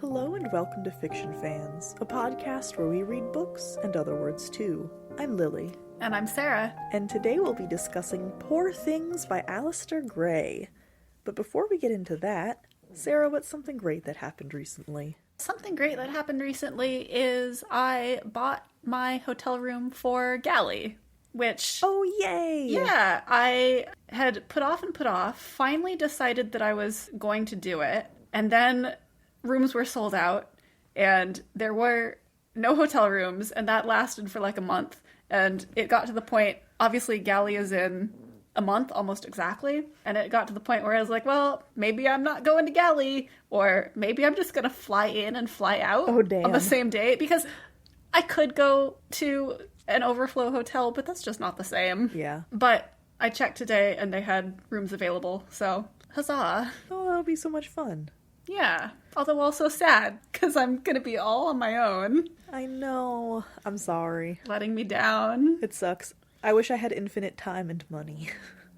Hello and welcome to Fiction Fans, a podcast where we read books and other words too. I'm Lily. And I'm Sarah. And today we'll be discussing Poor Things by Alasdair Gray. But before we get into that, Sarah, what's something great that happened recently? Something great that happened recently is I bought my hotel room for Galley, which... Oh, yay! Yeah, I had put off, finally decided that I was going to do it, and then rooms were sold out, and there were no hotel rooms, and that lasted for like a month, and it got to the point, obviously Galley is in a month, almost exactly, and it got to the point where I was like, well, maybe I'm not going to Galley, or maybe I'm just gonna fly in and fly out on the same day, because I could go to an overflow hotel, but that's just not the same. Yeah. But I checked today, and they had rooms available, so huzzah. Oh, that'll be so much fun. Yeah, although also sad, because I'm gonna be all on my own. I know. I'm sorry. Letting me down. It sucks. I wish I had infinite time and money.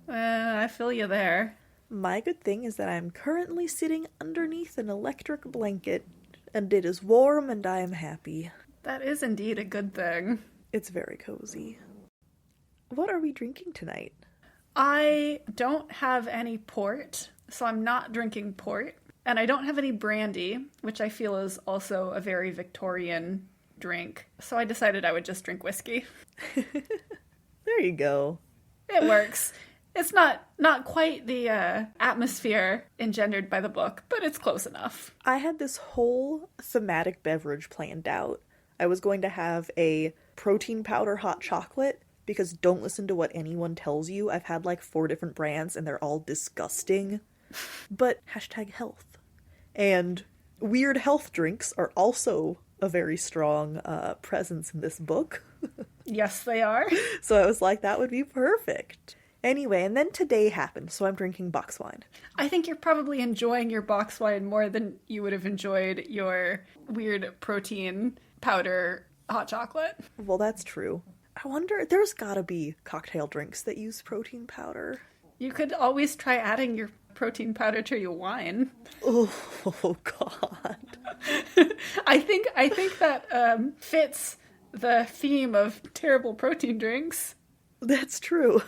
I feel you there. My good thing is that I'm currently sitting underneath an electric blanket, and it is warm and I am happy. That is indeed a good thing. It's very cozy. What are we drinking tonight? I don't have any port, so I'm not drinking port. And I don't have any brandy, which I feel is also a very Victorian drink. So I decided I would just drink whiskey. There you go. It works. It's not quite the atmosphere engendered by the book, but it's close enough. I had this whole thematic beverage planned out. I was going to have a protein powder hot chocolate, because don't listen to what anyone tells you. I've had like 4 different brands and they're all disgusting. But #health. And weird health drinks are also a very strong presence in this book. Yes, they are. So I was like, that would be perfect. Anyway, and then today happened, so I'm drinking box wine. I think you're probably enjoying your box wine more than you would have enjoyed your weird protein powder hot chocolate. Well, that's true. I wonder, there's gotta be cocktail drinks that use protein powder. You could always try adding your protein powder to your wine. Oh God. I think that fits the theme of terrible protein drinks. That's true.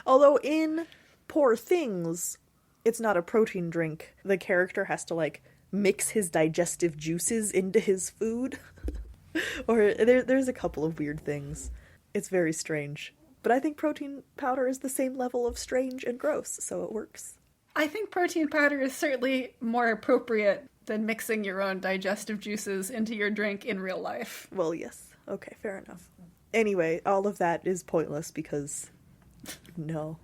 Although in Poor Things, it's not a protein drink. The character has to, like, mix his digestive juices into his food. Or there's a couple of weird things. It's very strange. But I think protein powder is the same level of strange and gross, so it works. I think protein powder is certainly more appropriate than mixing your own digestive juices into your drink in real life. Well, yes. Okay, fair enough. Anyway, all of that is pointless because... no.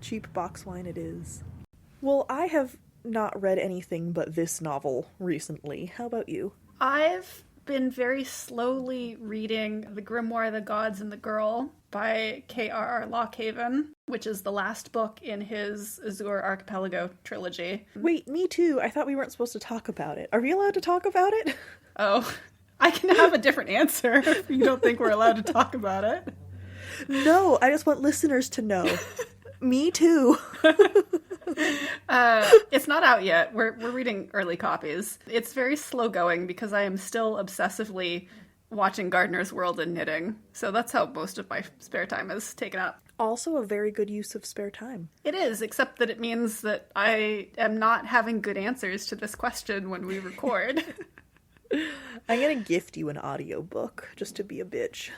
Cheap box wine it is. Well, I have not read anything but this novel recently. How about you? I've been very slowly reading The Grimoire, the Gods, and the Girl by K.R.R. Lockhaven, which is the last book in his Azure Archipelago trilogy. Wait, me too. I thought we weren't supposed to talk about it. Are we allowed to talk about it? Oh, I can have a different answer if you don't think we're allowed to talk about it. No, I just want listeners to know. Me too. It's not out yet. We're reading early copies. It's very slow going because I am still obsessively watching Gardener's World and knitting. So that's how most of my spare time is taken up. Also a very good use of spare time. It is, except that it means that I am not having good answers to this question when we record. I'm gonna gift you an audiobook just to be a bitch.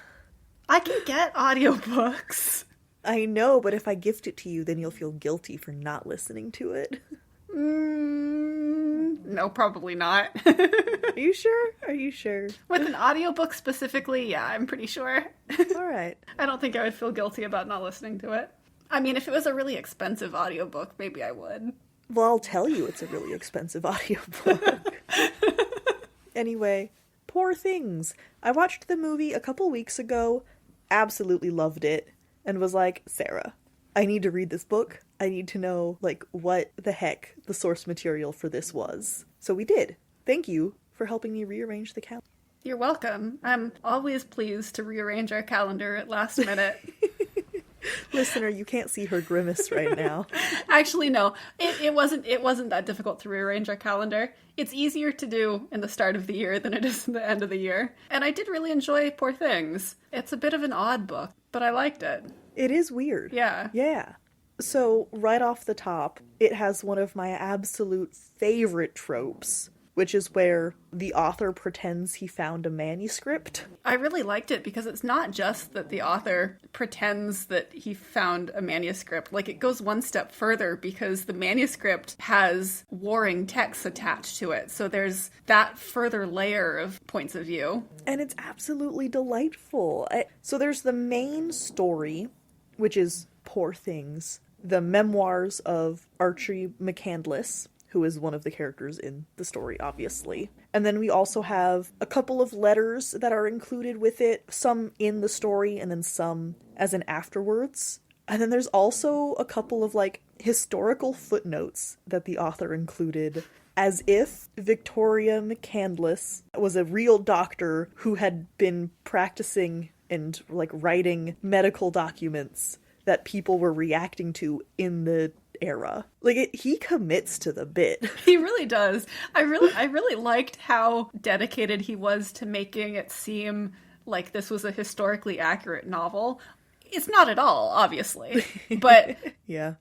I can get audiobooks. I know, but if I gift it to you, then you'll feel guilty for not listening to it. No, probably not. Are you sure? Are you sure? With an audiobook specifically, yeah, I'm pretty sure. Alright. I don't think I would feel guilty about not listening to it. I mean, if it was a really expensive audiobook, maybe I would. Well, I'll tell you it's a really expensive audiobook. Anyway, Poor Things. I watched the movie a couple weeks ago, absolutely loved it, and was like, Sarah, I need to read this book. I need to know, like, what the heck the source material for this was. So we did. Thank you for helping me rearrange the calendar. You're welcome. I'm always pleased to rearrange our calendar at last minute. Listener, you can't see her grimace right now. Actually, no. It wasn't that difficult to rearrange our calendar. It's easier to do in the start of the year than it is in the end of the year. And I did really enjoy Poor Things. It's a bit of an odd book, but I liked it. It is weird. Yeah. Yeah. So, right off the top, it has one of my absolute favorite tropes, which is where the author pretends he found a manuscript. I really liked it because it's not just that the author pretends that he found a manuscript. Like, it goes one step further because the manuscript has warring texts attached to it. So there's that further layer of points of view. And it's absolutely delightful. So there's the main story, which is Poor Things, the memoirs of Archie McCandless, who is one of the characters in the story, obviously. And then we also have a couple of letters that are included with it, some in the story and then some as an afterwards. And then there's also a couple of, like, historical footnotes that the author included, as if Victoria McCandless was a real doctor who had been practicing and, like, writing medical documents that people were reacting to in the era. Like, he commits to the bit. He really does. I really liked how dedicated he was to making it seem like this was a historically accurate novel. It's not at all, obviously. But yeah.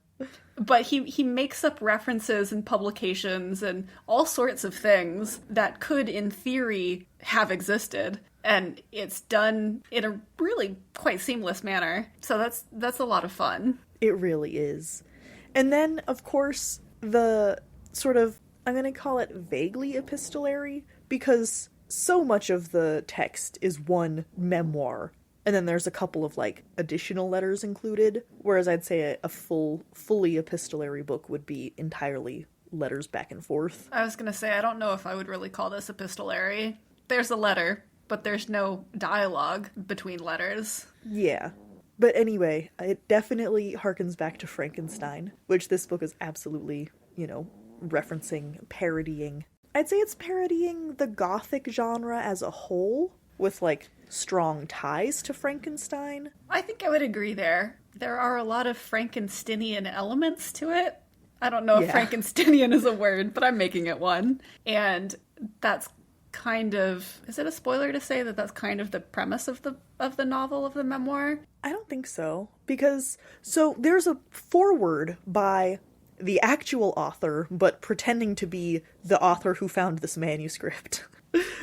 But he makes up references and publications and all sorts of things that could, in theory, have existed. And it's done in a really quite seamless manner. So that's a lot of fun. It really is. And then, of course, the sort of, I'm going to call it vaguely epistolary, because so much of the text is one memoir. And then there's a couple of, like, additional letters included, whereas I'd say a fully epistolary book would be entirely letters back and forth. I was going to say, I don't know if I would really call this epistolary. There's a letter, but there's no dialogue between letters. Yeah. But anyway, it definitely harkens back to Frankenstein, which this book is absolutely, referencing, parodying. I'd say it's parodying the gothic genre as a whole, with, like, strong ties to Frankenstein. I think I would agree there. There are a lot of Frankensteinian elements to it. I don't know if Frankensteinian is a word, but I'm making it one. And that's kind of... Is it a spoiler to say that that's kind of the premise of the novel, of the memoir? I don't think so. Because, so there's a foreword by the actual author, but pretending to be the author who found this manuscript,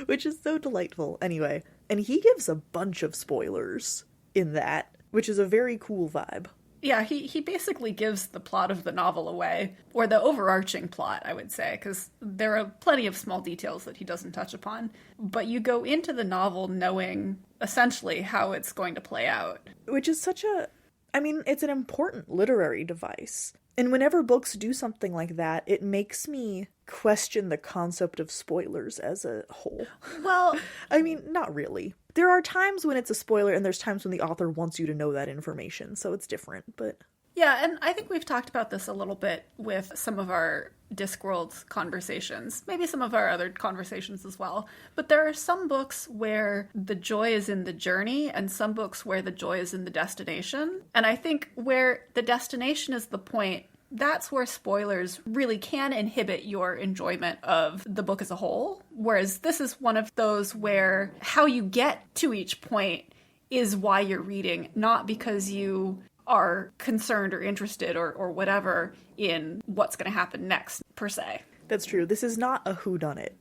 which is so delightful. Anyway, and he gives a bunch of spoilers in that, which is a very cool vibe. Yeah, he basically gives the plot of the novel away, or the overarching plot, I would say, because there are plenty of small details that he doesn't touch upon. But you go into the novel knowing essentially how it's going to play out. Which is it's an important literary device. And whenever books do something like that, it makes me question the concept of spoilers as a whole. Well, not really. There are times when it's a spoiler, and there's times when the author wants you to know that information, so it's different, but... Yeah, and I think we've talked about this a little bit with some of our Discworld conversations, maybe some of our other conversations as well. But there are some books where the joy is in the journey, and some books where the joy is in the destination. And I think where the destination is the point, that's where spoilers really can inhibit your enjoyment of the book as a whole. Whereas this is one of those where how you get to each point is why you're reading, not because you are concerned or interested or whatever in what's going to happen next, per se. That's true. This is not a whodunit.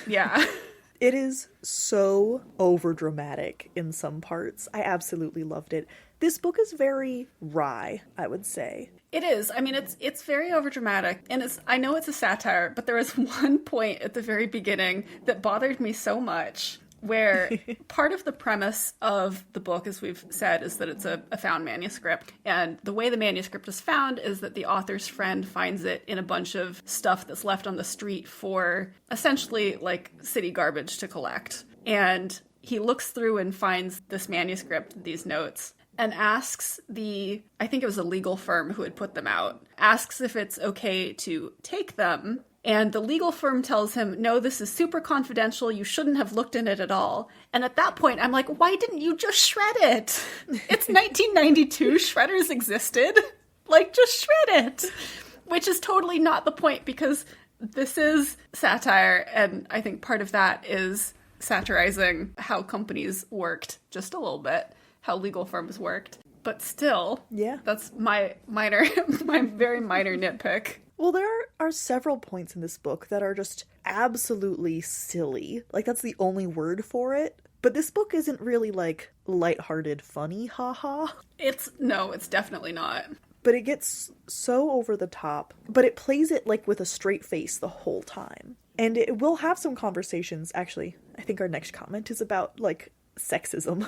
Yeah. It is so overdramatic in some parts. I absolutely loved it. This book is very wry, I would say. It is. It's very overdramatic, and I know it's a satire, but there was one point at the very beginning that bothered me so much, where part of the premise of the book, as we've said, is that it's a found manuscript. And the way the manuscript is found is that the author's friend finds it in a bunch of stuff that's left on the street for essentially like city garbage to collect. And he looks through and finds this manuscript, these notes, and asks I think it was a legal firm who had put them out, asks if it's okay to take them And the legal firm tells him, no, this is super confidential. You shouldn't have looked in it at all. And at that point, I'm like, why didn't you just shred it? It's 1992. Shredders existed. Like, just shred it. Which is totally not the point, because this is satire. And I think part of that is satirizing how companies worked just a little bit, how legal firms worked. But still, yeah, that's my very minor nitpick. Well, there are several points in this book that are just absolutely silly. Like, that's the only word for it. But this book isn't really, like, lighthearted, funny, haha. It's definitely not. But it gets so over the top. But it plays it, like, with a straight face the whole time. And it will have some conversations. Actually, I think our next comment is about, like, sexism.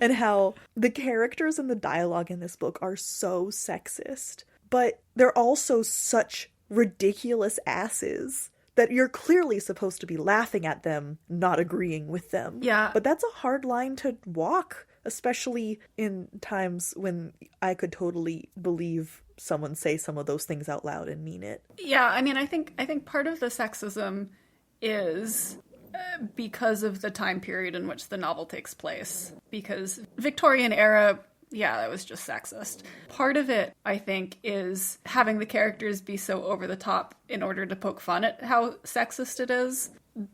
And how the characters and the dialogue in this book are so sexist. But they're also such ridiculous asses that you're clearly supposed to be laughing at them, not agreeing with them. Yeah. But that's a hard line to walk, especially in times when I could totally believe someone say some of those things out loud and mean it. Yeah, I mean, I think part of the sexism is because of the time period in which the novel takes place. Because Victorian era, yeah, that was just sexist. Part of it, I think, is having the characters be so over the top in order to poke fun at how sexist it is.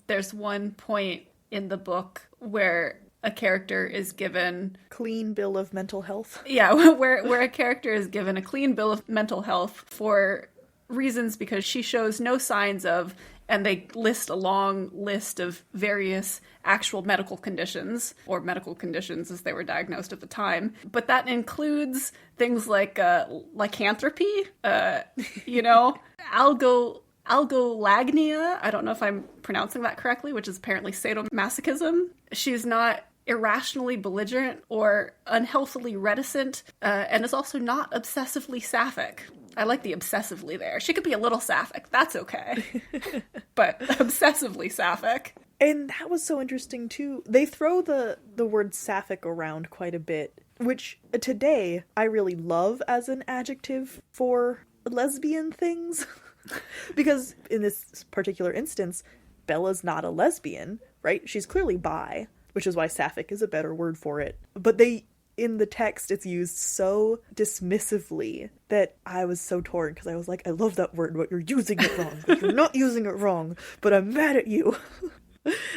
There's one point in the book where a character is given... Clean bill of mental health. Yeah, where a character is given a clean bill of mental health for reasons because she shows no signs of... And they list a long list of various actual medical conditions, or medical conditions as they were diagnosed at the time. But that includes things like lycanthropy, algolagnia. I don't know if I'm pronouncing that correctly, which is apparently sadomasochism. She's not irrationally belligerent or unhealthily reticent, and is also not obsessively sapphic. I like the obsessively there. She could be a little sapphic. That's okay. But obsessively sapphic. And that was so interesting, too. They throw the word sapphic around quite a bit, which today I really love as an adjective for lesbian things. Because in this particular instance, Bella's not a lesbian, right? She's clearly bi, which is why sapphic is a better word for it. But in the text, it's used so dismissively that I was so torn, because I was like, I love that word, but you're using it wrong. But you're not using it wrong, but I'm mad at you.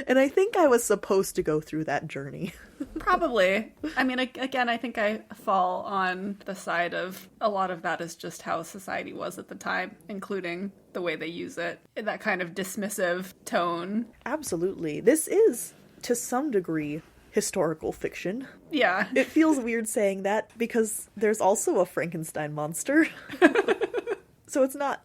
And I think I was supposed to go through that journey. Probably. I mean, again, I think I fall on the side of a lot of that is just how society was at the time, including the way they use it, in that kind of dismissive tone. Absolutely. This is, to some degree, historical fiction. Yeah. It feels weird saying that because there's also a Frankenstein monster. So it's not,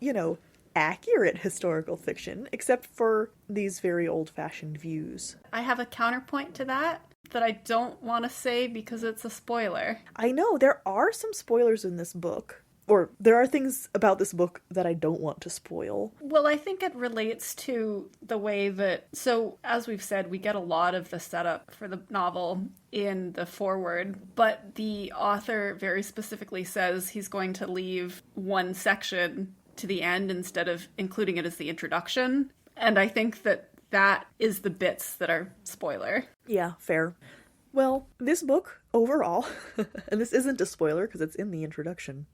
accurate historical fiction, except for these very old-fashioned views. I have a counterpoint to that I don't want to say because it's a spoiler. I know, there are some spoilers in this book. Or there are things about this book that I don't want to spoil. Well, I think it relates to the way that... So, as we've said, we get a lot of the setup for the novel in the foreword, but the author very specifically says he's going to leave one section to the end instead of including it as the introduction. And I think that is the bits that are spoiler. Yeah, fair. Well, this book, overall, and this isn't a spoiler because it's in the introduction...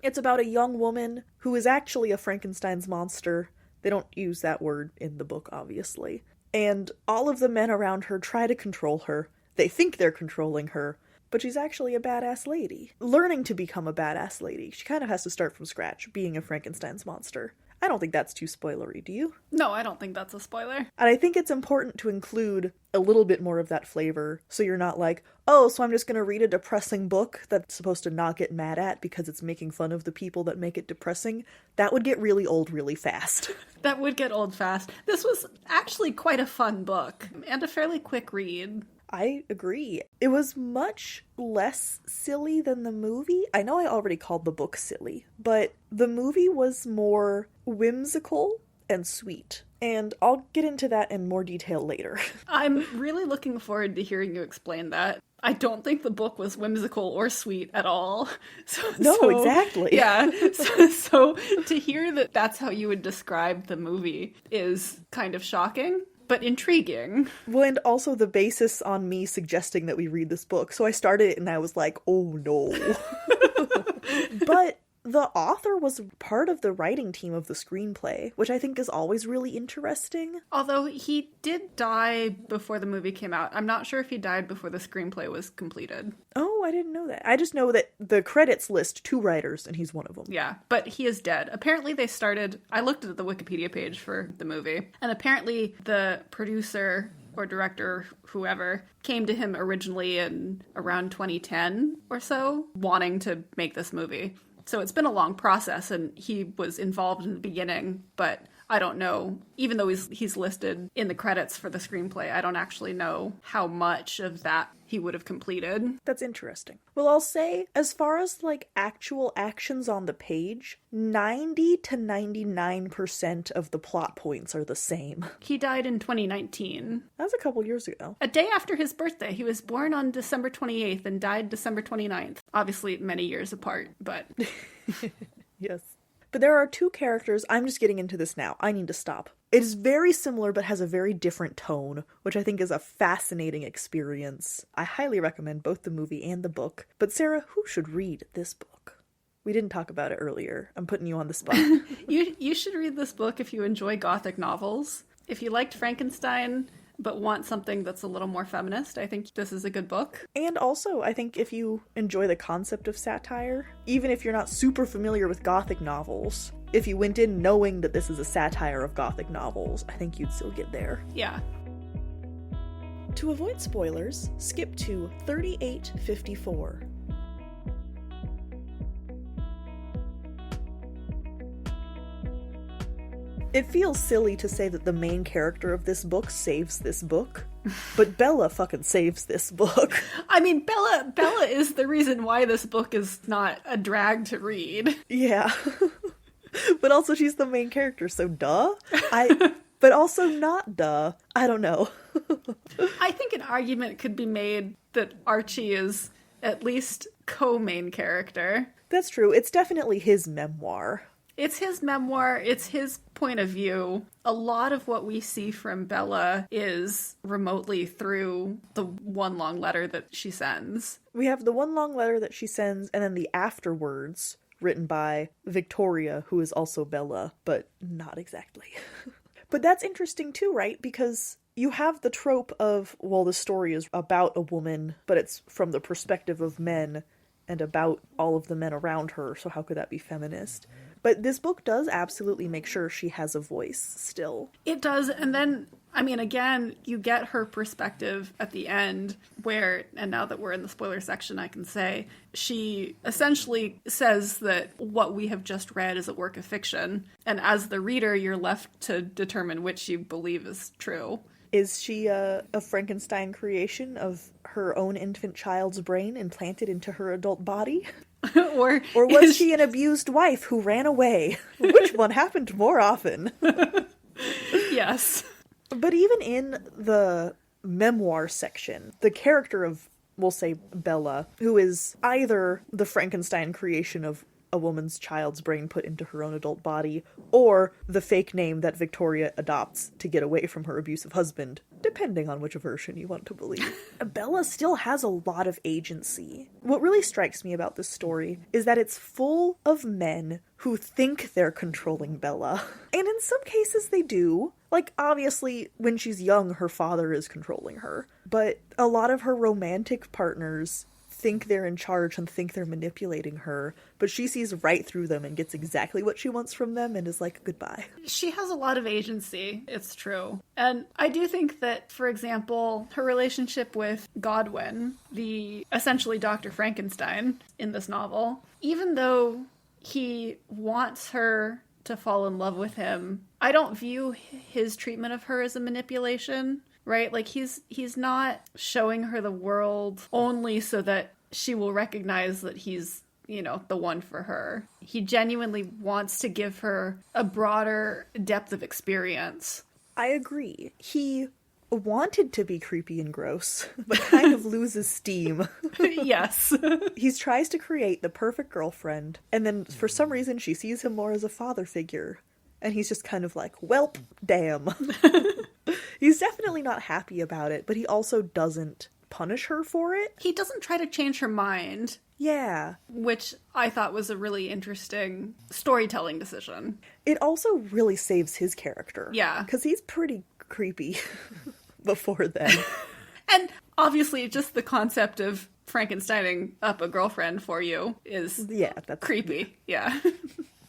It's about a young woman who is actually a Frankenstein's monster. They don't use that word in the book, obviously. And all of the men around her try to control her. They think they're controlling her, but she's actually a badass lady. Learning to become a badass lady. She kind of has to start from scratch, being a Frankenstein's monster. I don't think that's too spoilery, do you? No, I don't think that's a spoiler. And I think it's important to include a little bit more of that flavor, so you're not like, oh, so I'm just going to read a depressing book that's supposed to not get mad at because it's making fun of the people that make it depressing. That would get really old really fast. That would get old fast. This was actually quite a fun book, and a fairly quick read. I agree. It was much less silly than the movie. I know I already called the book silly, but the movie was more whimsical and sweet. And I'll get into that in more detail later. I'm really looking forward to hearing you explain that. I don't think the book was whimsical or sweet at all. Exactly. Yeah. So to hear that that's how you would describe the movie is kind of shocking, but intriguing. Well, and also the basis on me suggesting that we read this book. So I started it and I was like, oh no. But the author was part of the writing team of the screenplay, which I think is always really interesting. Although he did die before the movie came out. I'm not sure if he died before the screenplay was completed. Oh, I didn't know that. I just know that the credits list 2 writers, and he's one of them. Yeah, but he is dead. Apparently they started... I looked at the Wikipedia page for the movie, and apparently the producer or director, whoever, came to him originally in around 2010 or so, wanting to make this movie. So it's been a long process, and he was involved in the beginning, but I don't know. Even though he's listed in the credits for the screenplay, I don't actually know how much of that he would have completed. That's interesting. Well, I'll say, as far as, like, actual actions on the page, 90 to 99% of the plot points are the same. He died in 2019. That was a couple years ago. A day after his birthday. He was born on December 28th and died December 29th. Obviously many years apart, but... Yes. But there are 2 characters. I'm just getting into this now. I need to stop. It is very similar, but has a very different tone, which I think is a fascinating experience. I highly recommend both the movie and the book. But Sarah, who should read this book? We didn't talk about it earlier. I'm putting you on the spot. You should read this book if you enjoy Gothic novels. If you liked Frankenstein, but want something that's a little more feminist, I think this is a good book. And also, I think if you enjoy the concept of satire, even if you're not super familiar with Gothic novels, if you went in knowing that this is a satire of Gothic novels, I think you'd still get there. Yeah. To avoid spoilers, skip to 3854. It feels silly to say that the main character of this book saves this book, but Bella fucking saves this book. I mean, Bella is the reason why this book is not a drag to read. Yeah. But also she's the main character, so duh. But also not duh. I don't know. I think an argument could be made that Archie is at least co-main character. That's true. It's definitely his memoir. It's his memoir, it's his point of view. A lot of what we see from Bella is remotely through the one long letter that she sends. We have the one long letter that she sends, and then the afterwards written by Victoria, who is also Bella, but not exactly. But that's interesting too, right? Because you have the trope of, well, the story is about a woman, but it's from the perspective of men and about all of the men around her, so how could that be feminist? But this book does absolutely make sure she has a voice still. It does, and then, I mean, again, you get her perspective at the end where, and now that we're in the spoiler section, I can say, she essentially says that what we have just read is a work of fiction, and as the reader, you're left to determine which you believe is true. Is she a Frankenstein creation of her own infant child's brain implanted into her adult body? or was she an abused wife who ran away? Which one happened more often? Yes. But even in the memoir section, the character of, we'll say, Bella, who is either the Frankenstein creation of a woman's child's brain put into her own adult body, or the fake name that Victoria adopts to get away from her abusive husband, depending on which version you want to believe. Bella still has a lot of agency. What really strikes me about this story is that it's full of men who think they're controlling Bella. And in some cases they do. Like, obviously, when she's young, her father is controlling her. But a lot of her romantic partners think they're in charge and think they're manipulating her, but she sees right through them and gets exactly what she wants from them and is like, goodbye. She has a lot of agency, it's true. And I do think that, for example, her relationship with Godwin, the essentially Dr. Frankenstein in this novel, even though he wants her to fall in love with him, I don't view his treatment of her as a manipulation. Right? Like, he's not showing her the world only so that she will recognize that he's, you know, the one for her. He genuinely wants to give her a broader depth of experience. I agree. He wanted to be creepy and gross, but kind of loses steam. Yes. He tries to create the perfect girlfriend, and then for some reason she sees him more as a father figure. And he's just kind of like, welp, damn. He's definitely not happy about it, but he also doesn't punish her for it. He doesn't try to change her mind. Yeah. Which I thought was a really interesting storytelling decision. It also really saves his character. Yeah. Because he's pretty creepy before then. And obviously just the concept of Frankensteining up a girlfriend for you is that's creepy. Yeah.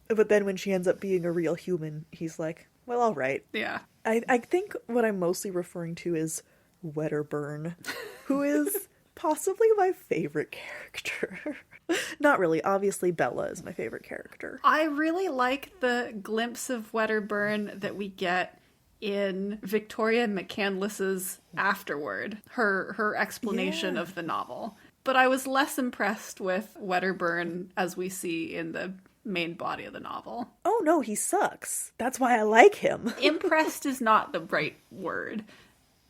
But then when she ends up being a real human, he's like, well, all right. Yeah. I think what I'm mostly referring to is Wedderburn, who is possibly my favorite character. Not really. Obviously, Bella is my favorite character. I really like the glimpse of Wedderburn that we get in Victoria McCandless's afterward, her explanation of the novel. But I was less impressed with Wedderburn as we see in the main body of the novel. Oh no, he sucks. That's why I like him. Impressed is not the right word.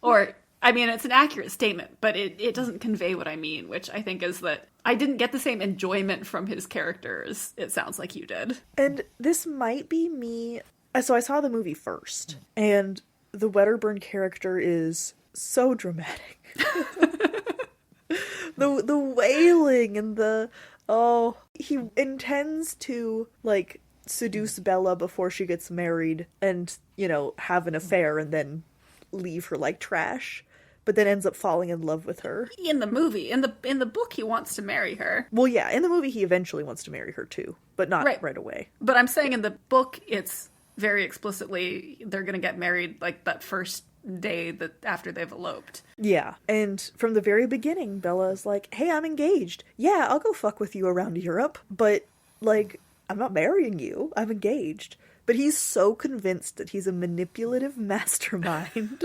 Or, I mean, it's an accurate statement, but it doesn't convey what I mean, which I think is that I didn't get the same enjoyment from his character as it sounds like you did. And this might be me. So I saw the movie first, and the Wedderburn character is so dramatic. The wailing and he intends to, like, seduce Bella before she gets married and, have an affair and then leave her like trash, but then ends up falling in love with her. In the movie. In the book, he wants to marry her. Well, yeah, in the movie, he eventually wants to marry her too, but not right away. But I'm saying in the book, it's very explicitly they're going to get married, like, that first day that after they've eloped. Yeah, and from the very beginning, Bella's like, hey, I'm engaged. Yeah, I'll go fuck with you around Europe, but, like, I'm not marrying you. I'm engaged. But he's so convinced that he's a manipulative mastermind.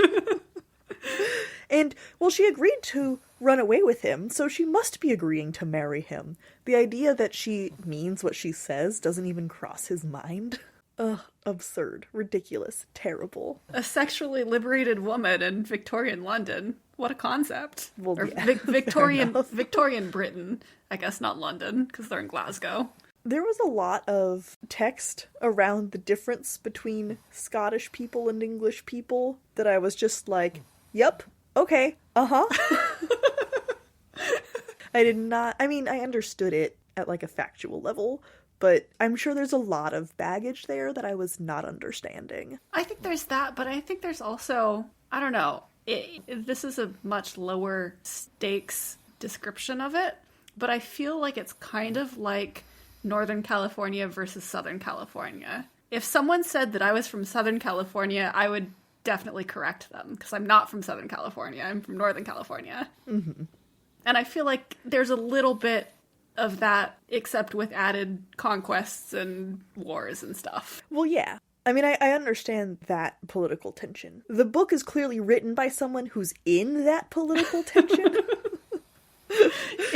And, well, she agreed to run away with him, so she must be agreeing to marry him. The idea that she means what she says doesn't even cross his mind. Ugh, absurd, ridiculous, terrible. A sexually liberated woman in Victorian London. What a concept. Well, or yeah, Victorian Britain. I guess not London, because they're in Glasgow. There was a lot of text around the difference between Scottish people and English people that I was just like, yep, okay, uh-huh. I understood it at, like, a factual level, but I'm sure there's a lot of baggage there that I was not understanding. I think there's that, but I think there's also, I don't know, this is a much lower stakes description of it, but I feel like it's kind of like Northern California versus Southern California. If someone said that I was from Southern California, I would definitely correct them, because I'm not from Southern California, I'm from Northern California. Mm-hmm. And I feel like there's a little bit of that, except with added conquests and wars and stuff. Well, yeah. I mean, I understand that political tension. The book is clearly written by someone who's in that political tension.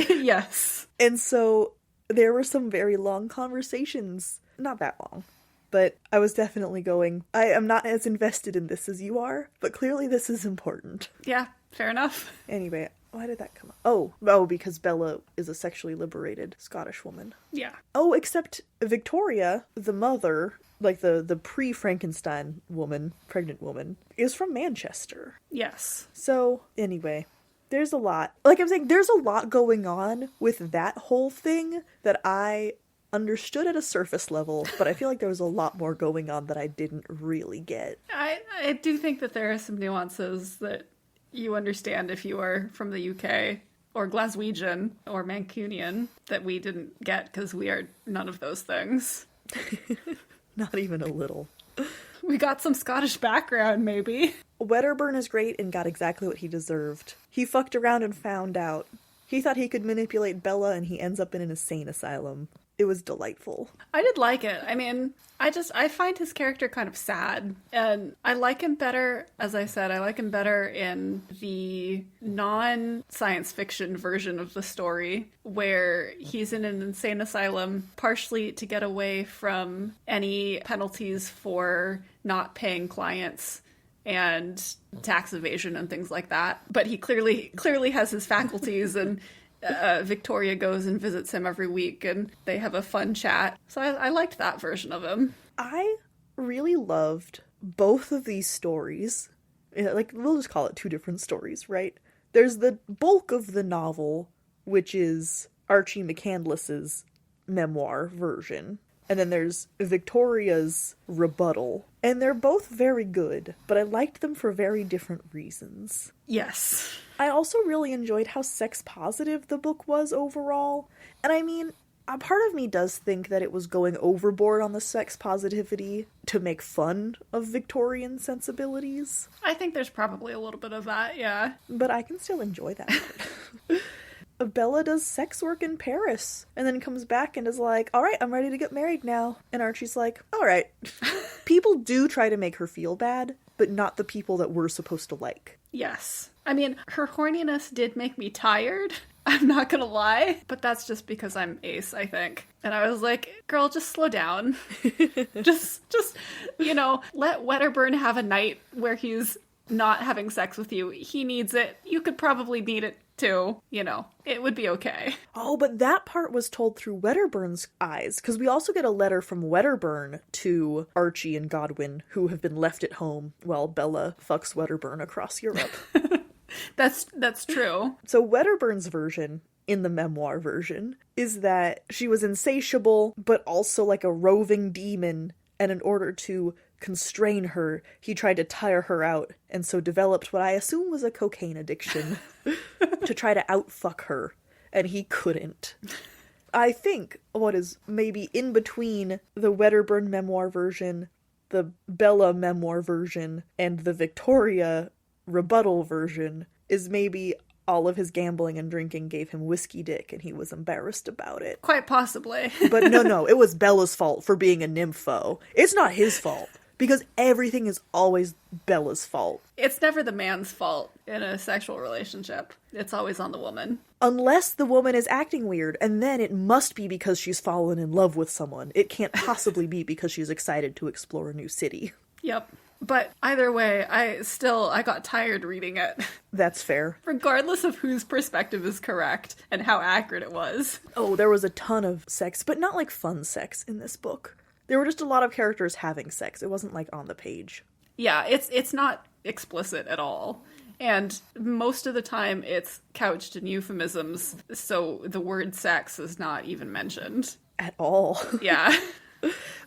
Yes. And so there were some very long conversations. Not that long. But I was definitely going, I am not as invested in this as you are, but clearly this is important. Yeah, fair enough. Anyway, why did that come up? Oh, because Bella is a sexually liberated Scottish woman. Yeah. Oh, except Victoria, the mother, like the pre-Frankenstein woman, pregnant woman, is from Manchester. Yes. So, anyway, there's a lot. Like I'm saying, there's a lot going on with that whole thing that I understood at a surface level, but I feel like there was a lot more going on that I didn't really get. I do think that there are some nuances that you understand if you are from the UK or Glaswegian or Mancunian that we didn't get because we are none of those things. Not even a little. We got some Scottish background, maybe. Wedderburn is great and got exactly what he deserved. He fucked around and found out. He thought he could manipulate Bella and he ends up in an insane asylum. It was delightful. I did like it. I mean, I find his character kind of sad. And I like him better, as I said, I like him better in the non-science fiction version of the story, where he's in an insane asylum, partially to get away from any penalties for not paying clients, and tax evasion and things like that. But he clearly has his faculties, and Victoria goes and visits him every week, and they have a fun chat. So I liked that version of him. I really loved both of these stories. Like, we'll just call it two different stories, right? There's the bulk of the novel, which is Archie McCandless's memoir version. And then there's Victoria's rebuttal. And they're both very good, but I liked them for very different reasons. Yes. I also really enjoyed how sex positive the book was overall. And I mean, a part of me does think that it was going overboard on the sex positivity to make fun of Victorian sensibilities. I think there's probably a little bit of that, yeah. But I can still enjoy that part. Bella does sex work in Paris and then comes back and is like, all right, I'm ready to get married now. And Archie's like, all right. People do try to make her feel bad, but not the people that we're supposed to like. Yes. I mean, her horniness did make me tired. I'm not gonna lie. But that's just because I'm ace, I think. And I was like, girl, just slow down. just, let Wedderburn have a night where he's not having sex with you. He needs it. You could probably need it too. It would be okay. Oh, but that part was told through Wedderburn's eyes, because we also get a letter from Wedderburn to Archie and Godwin, who have been left at home while Bella fucks Wedderburn across Europe. That's true. So Wedderburn's version, in the memoir version, is that she was insatiable, but also like a roving demon, and in order to constrain her, he tried to tire her out, and so developed what I assume was a cocaine addiction to try to outfuck her, and he couldn't. I think what is maybe in between the Wedderburn memoir version, the Bella memoir version, and the Victoria rebuttal version is maybe all of his gambling and drinking gave him whiskey dick and he was embarrassed about it. Quite possibly. But no, it was Bella's fault for being a nympho. It's not his fault. Because everything is always Bella's fault. It's never the man's fault in a sexual relationship. It's always on the woman. Unless the woman is acting weird, and then it must be because she's fallen in love with someone. It can't possibly be because she's excited to explore a new city. Yep. But either way, I got tired reading it. That's fair. Regardless of whose perspective is correct and how accurate it was. Oh, there was a ton of sex, but not like fun sex in this book. There were just a lot of characters having sex. It wasn't like on the page. Yeah, it's not explicit at all. And most of the time it's couched in euphemisms, so the word sex is not even mentioned. At all. Yeah.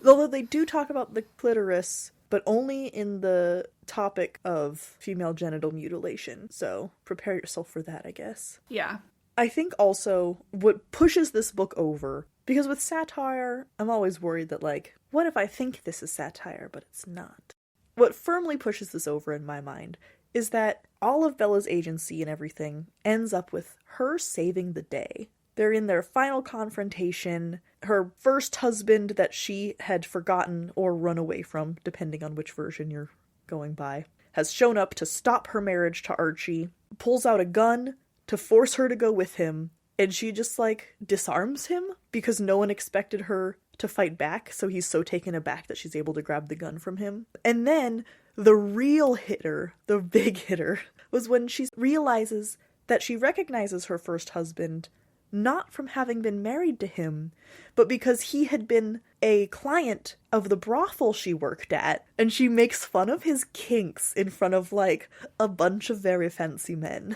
Although they do talk about the clitoris, but only in the topic of female genital mutilation. So prepare yourself for that, I guess. Yeah. I think also what pushes this book over, because with satire, I'm always worried that, like, what if I think this is satire, but it's not? What firmly pushes this over in my mind is that all of Bella's agency and everything ends up with her saving the day. They're in their final confrontation. Her first husband that she had forgotten or run away from, depending on which version you're going by, has shown up to stop her marriage to Archie, pulls out a gun to force her to go with him, and she just, like, disarms him because no one expected her to fight back, so he's so taken aback that she's able to grab the gun from him. And then the real hitter, the big hitter, was when she realizes that she recognizes her first husband not from having been married to him, but because he had been a client of the brothel she worked at, and she makes fun of his kinks in front of, like, a bunch of very fancy men.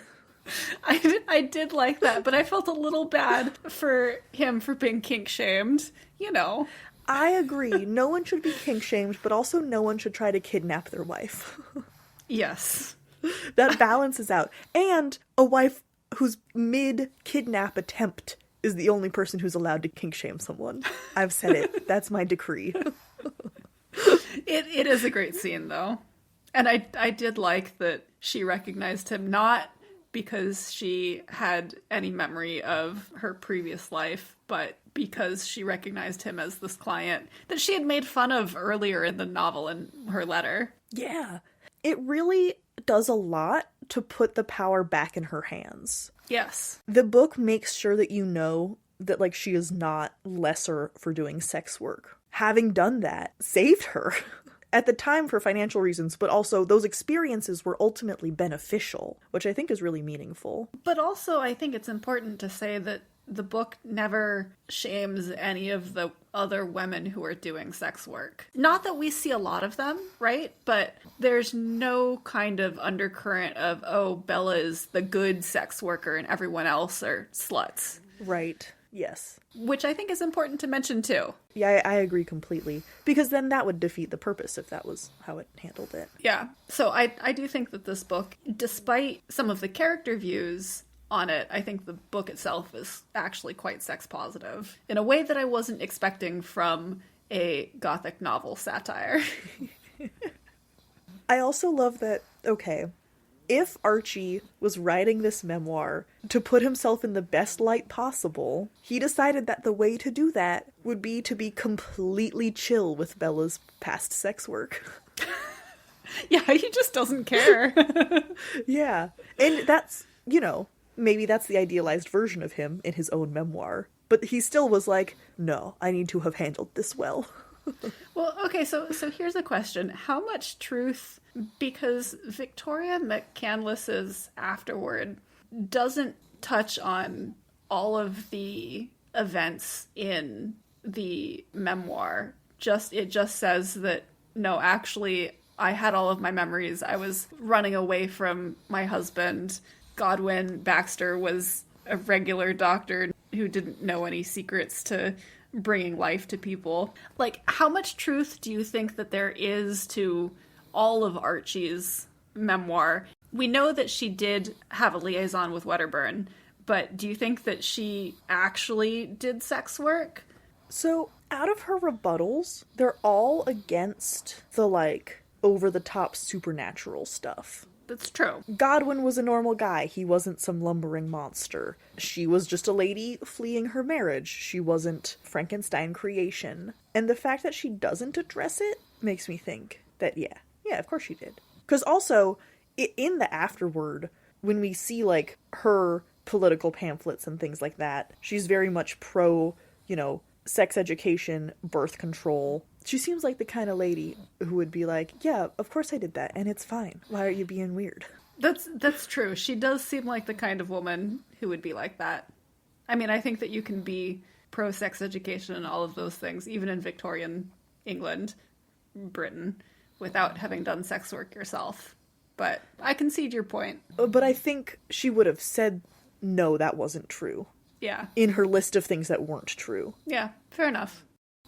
I did like that, but I felt a little bad for him for being kink-shamed, I agree. No one should be kink-shamed, but also no one should try to kidnap their wife. Yes. That balances out. And a wife whose mid-kidnap attempt is the only person who's allowed to kink-shame someone. I've said it. That's my decree. It is a great scene, though. And I did like that she recognized him not because she had any memory of her previous life, but because she recognized him as this client that she had made fun of earlier in the novel in her letter. Yeah. It really does a lot to put the power back in her hands. Yes. The book makes sure that you know that, like, she is not lesser for doing sex work. Having done that saved her. at the time for financial reasons, but also those experiences were ultimately beneficial, which I think is really meaningful. But also, I think it's important to say that the book never shames any of the other women who are doing sex work. Not that we see a lot of them, right? But there's no kind of undercurrent of, oh, Bella is the good sex worker and everyone else are sluts. Right. Yes. Which I think is important to mention too. Yeah, I agree completely. Because then that would defeat the purpose if that was how it handled it. Yeah. So I do think that this book, despite some of the character views on it, I think the book itself is actually quite sex positive in a way that I wasn't expecting from a gothic novel satire. I also love that, okay, if Archie was writing this memoir to put himself in the best light possible, he decided that the way to do that would be to be completely chill with Bella's past sex work. Yeah, he just doesn't care. Yeah. And that's, you know, maybe that's the idealized version of him in his own memoir. But he still was like, no, I need to have handled this well. Well, okay, so here's a question. How much truth, because Victoria McCandless's afterword doesn't touch on all of the events in the memoir. It just says that, no, actually, I had all of my memories. I was running away from my husband. Godwin Baxter was a regular doctor who didn't know any secrets to bringing life to people. Like, how much truth do you think that there is to all of Archie's memoir? We know that she did have a liaison with Wedderburn, but do you think that she actually did sex work? So, out of her rebuttals, they're all against the, like, over-the-top supernatural stuff. That's true. Godwin was a normal guy. He wasn't some lumbering monster. She was just a lady fleeing her marriage. She wasn't Frankenstein creation. And the fact that she doesn't address it makes me think that, yeah, of course she did. Because also, in the afterword, when we see, like, her political pamphlets and things like that, she's very much pro, you know, sex education, birth control. She seems like the kind of lady who would be like, yeah, of course I did that, and it's fine. Why are you being weird? That's true. She does seem like the kind of woman who would be like that. I mean, I think that you can be pro-sex education and all of those things, even in Victorian England, Britain, without having done sex work yourself. But I concede your point. But I think she would have said, no, that wasn't true. Yeah. In her list of things that weren't true. Yeah, fair enough.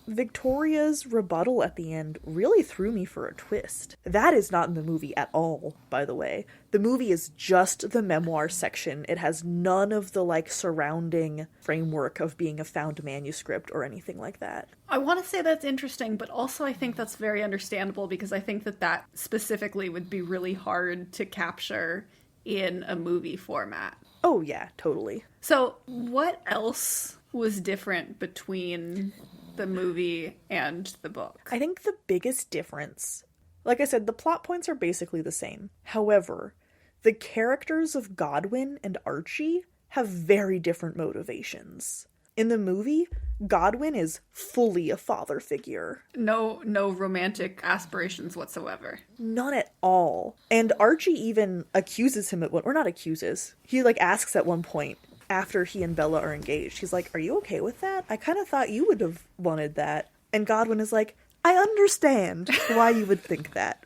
Victoria's rebuttal at the end really threw me for a twist. That is not in the movie at all, by the way. The movie is just the memoir section. It has none of the, like, surrounding framework of being a found manuscript or anything like that. I want to say that's interesting, but also I think that's very understandable because I think that specifically would be really hard to capture in a movie format. Oh, yeah, totally. So, what else was different between the movie and the book? I think the biggest difference, like I said, the plot points are basically the same. However, the characters of Godwin and Archie have very different motivations. In the movie, Godwin is fully a father figure. No romantic aspirations whatsoever. None at all. And Archie even accuses him or not accuses. He, like, asks at one point, after he and Bella are engaged, he's like, are you okay with that? I kind of thought you would have wanted that. And Godwin is like, I understand why you would think that.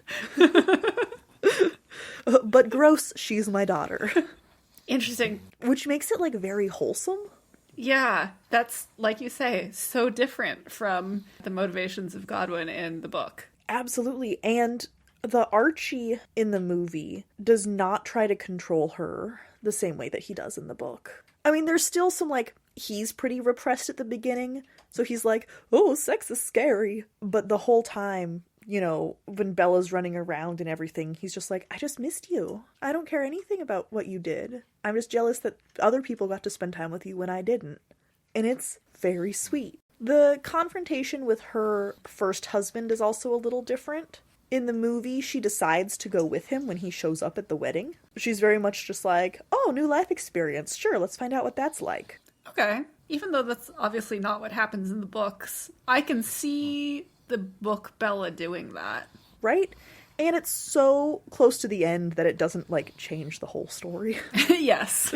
But gross, she's my daughter. Interesting. Which makes it, like, very wholesome. Yeah, that's, like you say, so different from the motivations of Godwin in the book. Absolutely. And the Archie in the movie does not try to control her the same way that he does in the book. I mean, there's still some, like, he's pretty repressed at the beginning, so he's like, oh, sex is scary. But the whole time, you know, when Bella's running around and everything, he's just like, I just missed you. I don't care anything about what you did. I'm just jealous that other people got to spend time with you when I didn't. And it's very sweet. The confrontation with her first husband is also a little different. In the movie, she decides to go with him when he shows up at the wedding. She's very much just like, oh, new life experience. Sure, let's find out what that's like. Okay. Even though that's obviously not what happens in the books, I can see the book Bella doing that. right? And it's so close to the end that it doesn't, like, change the whole story. Yes.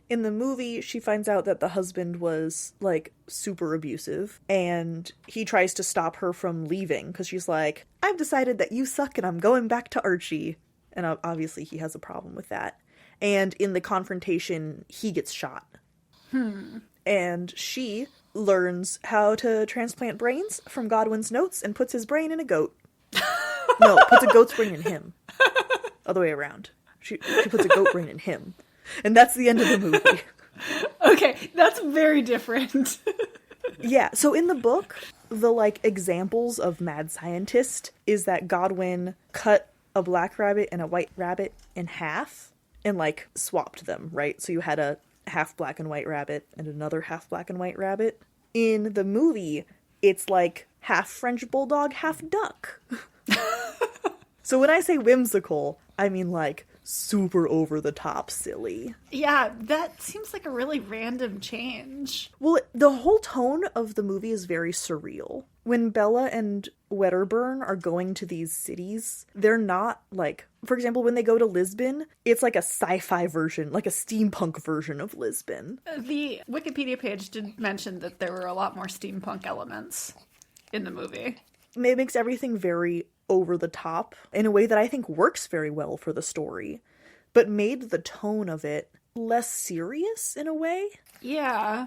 In the movie, she finds out that the husband was, like, super abusive, and he tries to stop her from leaving, because she's like, I've decided that you suck and I'm going back to Archie. And obviously he has a problem with that. And in the confrontation, he gets shot. And she learns how to transplant brains from Godwin's notes and puts his brain in a goat. No, puts a goat's brain in him. Other way around. She puts a goat brain in him. And that's the end of the movie. Okay, that's very different. Yeah, so in the book, the, like, examples of mad scientist is that Godwin cut a black rabbit and a white rabbit in half and, like, swapped them, right? So you had a half black and white rabbit and another half black and white rabbit. In the movie, it's, like, half French bulldog, half duck. So when I say whimsical, I mean, like, super over-the-top silly. Yeah, that seems like a really random change. Well, the whole tone of the movie is very surreal. When Bella and Wedderburn are going to these cities, they're not, like... For example, when they go to Lisbon, it's like a sci-fi version, like a steampunk version of Lisbon. The Wikipedia page did mention that there were a lot more steampunk elements in the movie. It makes everything very over the top in a way that I think works very well for the story, but made the tone of it less serious in a way. Yeah.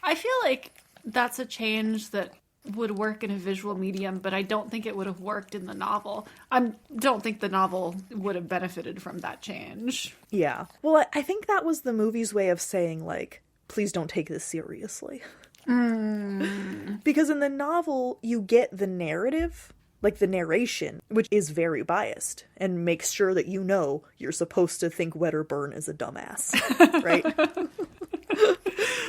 I feel like that's a change that would work in a visual medium, but I don't think it would have worked in the novel. I don't think the novel would have benefited from that change. Yeah. Well, I think that was the movie's way of saying, like, please don't take this seriously. Because in the novel, you get the narrative, like the narration, which is very biased and makes sure that you know you're supposed to think Wedderburn is a dumbass, right?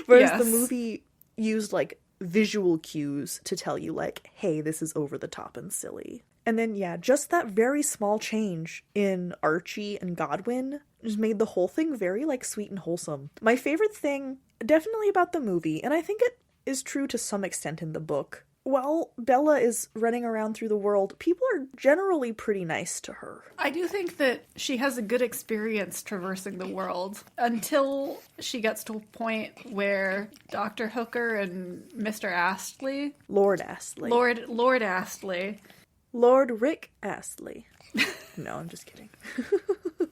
Whereas the movie used, like, visual cues to tell you, like, hey, this is over the top and silly. And then, yeah, just that very small change in Archie and Godwin just made the whole thing very, like, sweet and wholesome. My favorite thing, definitely about the movie, and I think it is true to some extent in the book, while Bella is running around through the world, people are generally pretty nice to her. I do think that she has a good experience traversing the world until she gets to a point where Dr. Hooker and Mr. Astley... Lord Astley. Lord Astley. Lord Rick Astley. No, I'm just kidding.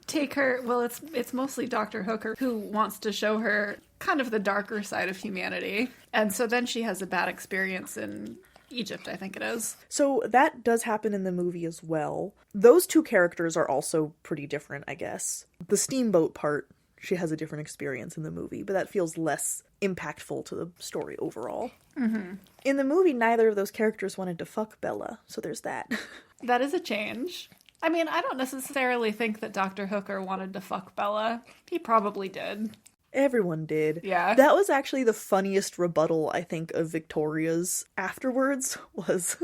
Take her... Well, it's mostly Dr. Hooker who wants to show her kind of the darker side of humanity. And so then she has a bad experience in Egypt, I think it is. So that does happen in the movie as well. Those two characters are also pretty different, I guess. The steamboat part, she has a different experience in the movie, but that feels less impactful to the story overall. Mm-hmm. In the movie, neither of those characters wanted to fuck Bella, so there's that. That is a change. I mean, I don't necessarily think that Dr. Hooker wanted to fuck Bella. He probably did. Everyone did. Yeah. That was actually the funniest rebuttal, I think, of Victoria's afterwards, was...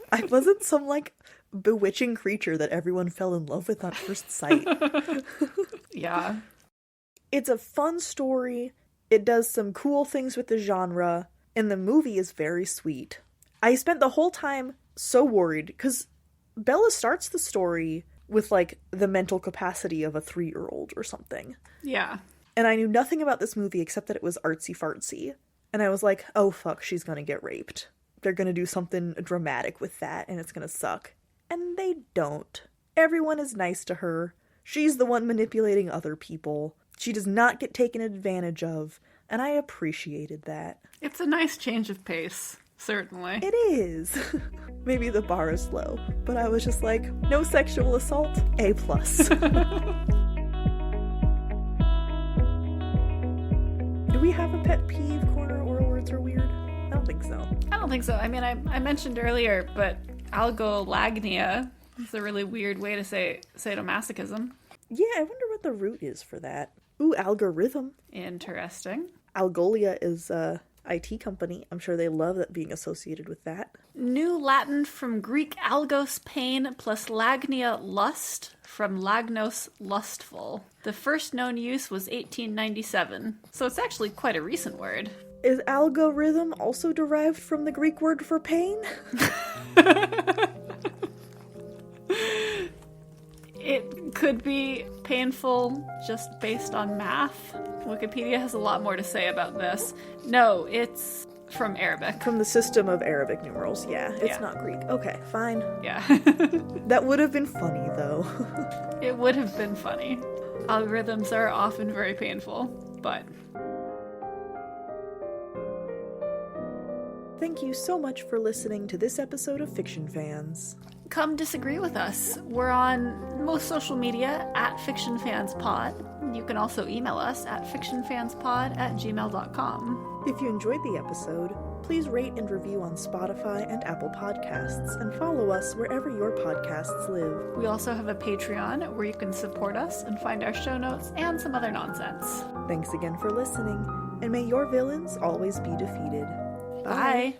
I wasn't some, like, bewitching creature that everyone fell in love with on first sight. Yeah. It's a fun story. It does some cool things with the genre, and the movie is very sweet. I spent the whole time so worried, because Bella starts the story with, like, the mental capacity of a 3-year-old or something. Yeah. And I knew nothing about this movie except that it was artsy-fartsy. And I was like, oh fuck, she's gonna get raped. They're gonna do something dramatic with that, and it's gonna suck. And they don't. Everyone is nice to her. She's the one manipulating other people. She does not get taken advantage of, and I appreciated that. It's a nice change of pace, certainly. It is. Maybe the bar is low, but I was just like, no sexual assault, A+. Do we have a pet peeve corner or words are weird? I don't think so. I don't think so. I mean, I mentioned earlier, but algolagnia is a really weird way to say sadomasochism. Yeah, I wonder what the root is for that. Ooh, algorithm. Interesting. Algolia is a IT company. I'm sure they love that being associated with that. New Latin from Greek algos, pain, plus lagnia, lust, from lagnos, lustful. The first known use was 1897, so it's actually quite a recent word. Is algorithm also derived from the Greek word for pain? It could be painful just based on math. Wikipedia has a lot more to say about this. No, it's from Arabic. From the system of Arabic numerals, yeah. It's not Greek. Okay, fine. Yeah. That would have been funny, though. It would have been funny. Algorithms are often very painful, but... Thank you so much for listening to this episode of Fiction Fans. Come disagree with us. We're on most social media at fictionfanspod. You can also email us at fictionfanspod@gmail.com. If you enjoyed the episode, please rate and review on Spotify and Apple Podcasts, and follow us wherever your podcasts live. We also have a Patreon where you can support us and find our show notes and some other nonsense. Thanks again for listening, and may your villains always be defeated. Bye.